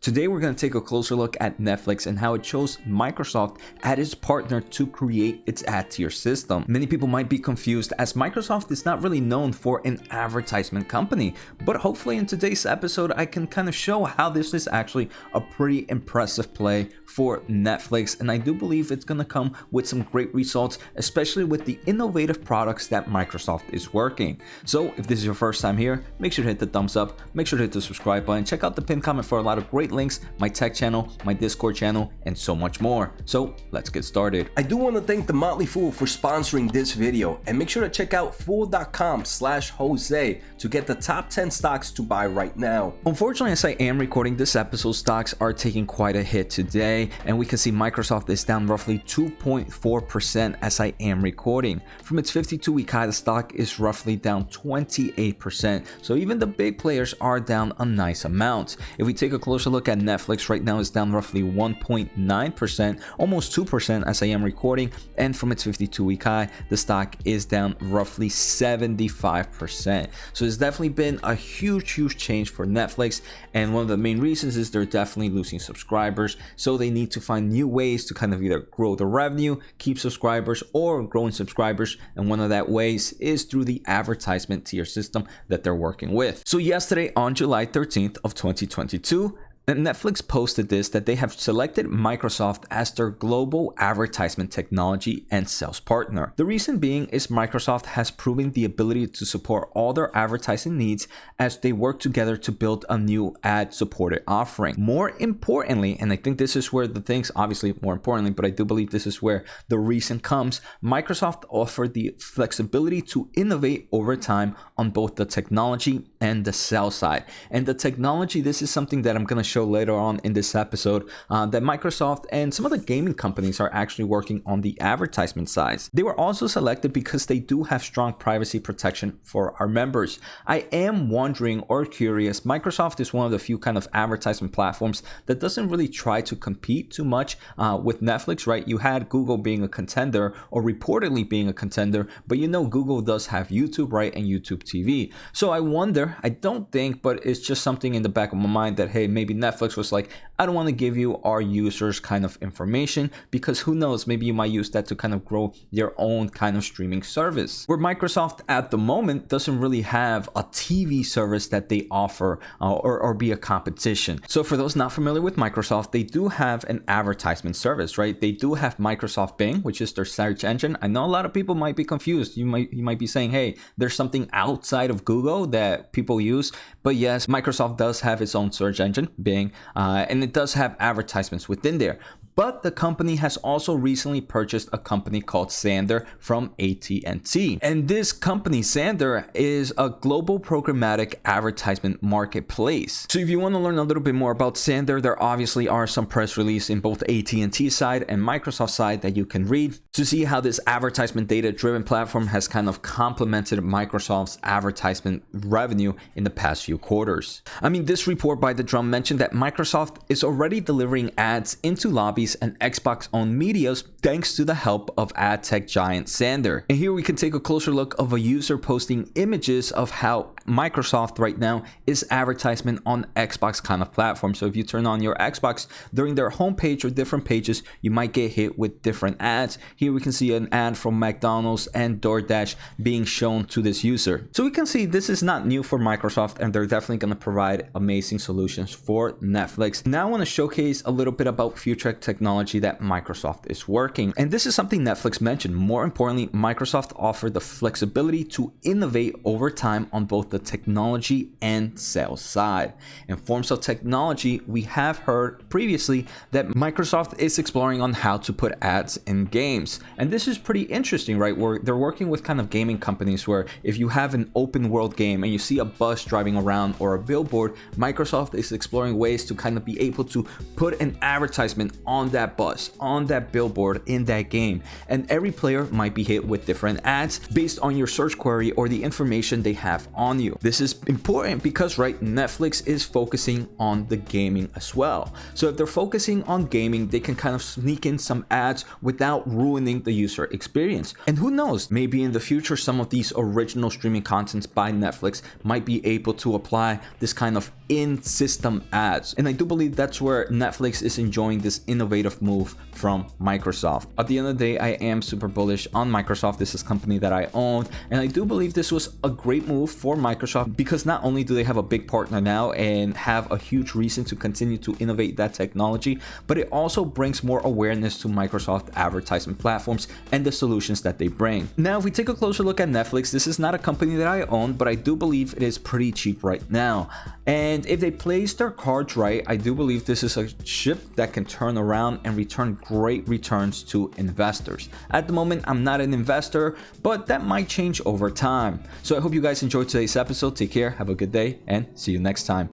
Today we're going to take a closer look at Netflix and how it chose Microsoft as its partner to create its ad tier system. Many people might be confused as Microsoft is not really known for an advertisement company, but hopefully in today's episode I can kind of show how this is actually a pretty impressive play for Netflix, and I do believe it's going to come with some great results, especially with the innovative products that Microsoft is working. So if this is your first time here, make sure to hit the thumbs up, make sure to hit the subscribe button, check out the pinned comment for a lot of great links, my tech channel, my Discord channel, and so much more. So let's get started. I do want to thank The Motley Fool for sponsoring this video, and make sure to check out fool.com/Jose to get the top 10 stocks to buy right now. Unfortunately, as I am recording this episode, stocks are taking quite a hit today, and we can see Microsoft is down roughly 2.4% as I am recording. From its 52-week high, the stock is roughly down 28%, so even the big players are down a nice amount. If we take a closer look at Netflix, right now is down roughly 1.9%, almost 2% as I am recording, and from its 52-week high, the stock is down roughly 75%. So it's definitely been a huge change for Netflix, and one of the main reasons is they're definitely losing subscribers, so they need to find new ways to kind of either grow the revenue, keep subscribers, or growing subscribers, and one of that ways is through the advertisement tier system that they're working with. So yesterday on July 13th of 2022, Netflix posted this, that they have selected Microsoft as their global advertisement technology and sales partner. The reason being is Microsoft has proven the ability to support all their advertising needs as they work together to build a new ad-supported offering. More importantly, and I think this is where the things, obviously more importantly, but I do believe this is where the reason comes, Microsoft offered the flexibility to innovate over time on both the technology and the sales side. And the technology, this is something that I'm going to show later on in this episode, that Microsoft and some of the gaming companies are actually working on the advertisement side. They were also selected because they do have strong privacy protection for our members. I am wondering or curious, Microsoft is one of the few kind of advertisement platforms that doesn't really try to compete too much with Netflix, right? You had Google being a contender, or reportedly being a contender, but you know Google does have YouTube, right, and YouTube TV. So I wonder, I don't think, but it's just something in the back of my mind that, hey, maybe Netflix was like, I don't want to give you our users kind of information, because who knows, maybe you might use that to kind of grow your own kind of streaming service. Where Microsoft at the moment doesn't really have a TV service that they offer or be a competition. So for those not familiar with Microsoft, they do have an advertisement service, right? They do have Microsoft Bing, which is their search engine. I know a lot of people might be confused. You might be saying, hey, there's something outside of Google that people use. But yes, Microsoft does have its own search engine, Bing, and it does have advertisements within there. But the company has also recently purchased a company called Xandr from AT&T. And this company, Xandr, is a global programmatic advertisement marketplace. So if you want to learn a little bit more about Xandr, there obviously are some press releases in both AT&T side and Microsoft side that you can read to see how this advertisement data-driven platform has kind of complemented Microsoft's advertisement revenue in the past few quarters. I mean, this report by The Drum mentioned that Microsoft is already delivering ads into lobbies and Xbox-owned medias thanks to the help of ad tech giant Xandr. And here we can take a closer look of a user posting images of how Microsoft right now is advertisement on Xbox kind of platform. So if you turn on your Xbox during their homepage or different pages, you might get hit with different ads. Here we can see an ad from McDonald's and DoorDash being shown to this user. So we can see this is not new for Microsoft, and they're definitely going to provide amazing solutions for Netflix. Now I want to showcase a little bit about future technology that Microsoft is working. And this is something Netflix mentioned. More importantly, Microsoft offered the flexibility to innovate over time on both the technology and sales side. In forms of technology, we have heard previously that Microsoft is exploring on how to put ads in games. And this is pretty interesting, right? Where they're working with kind of gaming companies where if you have an open world game and you see a bus driving around or a billboard, Microsoft is exploring ways to kind of be able to put an advertisement on that bus, on that billboard, in that game. And every player might be hit with different ads based on your search query or the information they have on you. value. This is important because, right, Netflix is focusing on the gaming as well. So if they're focusing on gaming, they can kind of sneak in some ads without ruining the user experience. And who knows, maybe in the future, some of these original streaming contents by Netflix might be able to apply this kind of in-system ads. And I do believe that's where Netflix is enjoying this innovative move from Microsoft. At the end of the day, I am super bullish on Microsoft. This is a company that I own, and I do believe this was a great move for Microsoft because not only do they have a big partner now and have a huge reason to continue to innovate that technology, but it also brings more awareness to Microsoft advertisement platforms and the solutions that they bring. Now, if we take a closer look at Netflix, this is not a company that I own, but I do believe it is pretty cheap right now. And if they place their cards right, I do believe this is a ship that can turn around and return great returns to investors. At the moment, I'm not an investor, but that might change over time. So I hope you guys enjoyed today's episode. Take care, have a good day, and see you next time.